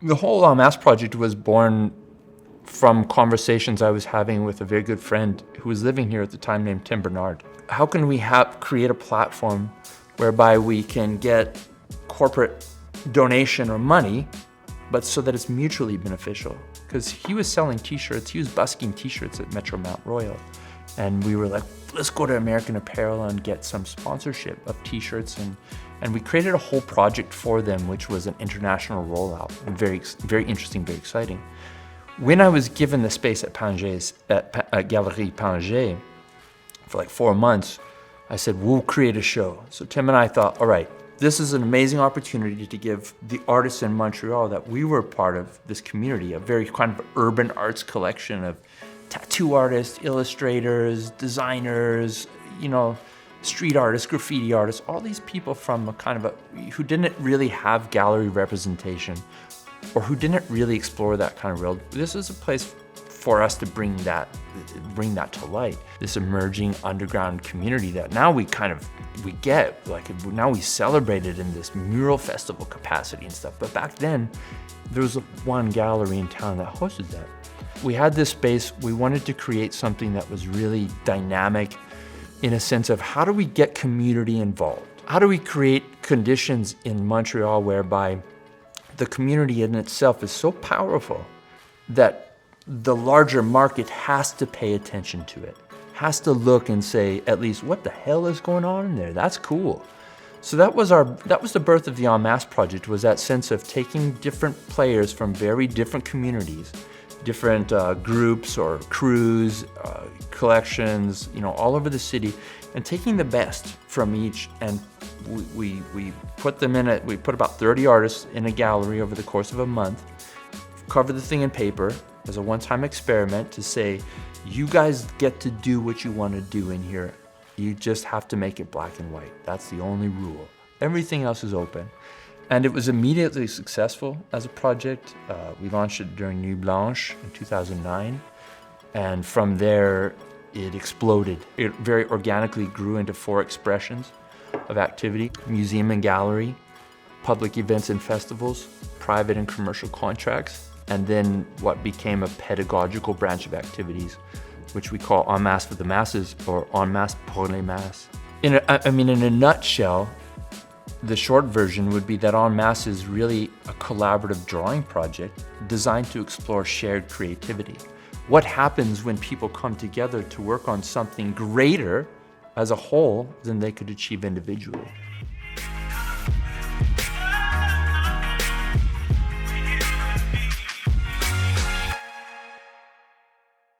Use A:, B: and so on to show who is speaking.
A: The whole En Masse project was born from conversations I was having with a very good friend who was living here at the time named Tim Bernard. How can we create a platform whereby we can get corporate donation or money, but so that it's mutually beneficial? Because he was selling t-shirts, he was busking t-shirts at Metro Mount Royal. And we were like, let's go to American Apparel and get some sponsorship of t-shirts. And we created a whole project for them, which was an international rollout. Very, very interesting, very exciting. When I was given the space at Pangée's, at Galerie Pangée for like 4 months, I said, we'll create a show. So Tim and I thought, all right, this is an amazing opportunity to give the artists in Montreal that we were part of this community, a very kind of urban arts collection of tattoo artists, illustrators, designers, street artists, graffiti artists, all these people from a kind of who didn't really have gallery representation or who didn't really explore that kind of world. This is a place for us to bring that to light. This emerging underground community that now we get, like now we celebrate it in this mural festival capacity and stuff. But back then, there was one gallery in town that hosted that. We had this space, we wanted to create something that was really dynamic in a sense of how do we get community involved? How do we create conditions in Montreal whereby the community in itself is so powerful that the larger market has to pay attention to it, has to look and say, at least, what the hell is going on in there? That's cool. So that was the birth of the En Masse project, was that sense of taking different players from very different communities, different groups or crews, collections, all over the city, and taking the best from each, and we put them in we put about 30 artists in a gallery over the course of a month, cover the thing in paper as a one-time experiment to say, you guys get to do what you want to do in here. You just have to make it black and white. That's the only rule. Everything else is open. And it was immediately successful as a project. We launched it during Nuit Blanche in 2009. And from there, it exploded. It very organically grew into 4 expressions of activity: museum and gallery, public events and festivals, private and commercial contracts, and then what became a pedagogical branch of activities, which we call En Masse for the masses, or En Masse pour les masses. In a nutshell, the short version would be that En Masse is really a collaborative drawing project designed to explore shared creativity. What happens when people come together to work on something greater as a whole than they could achieve individually?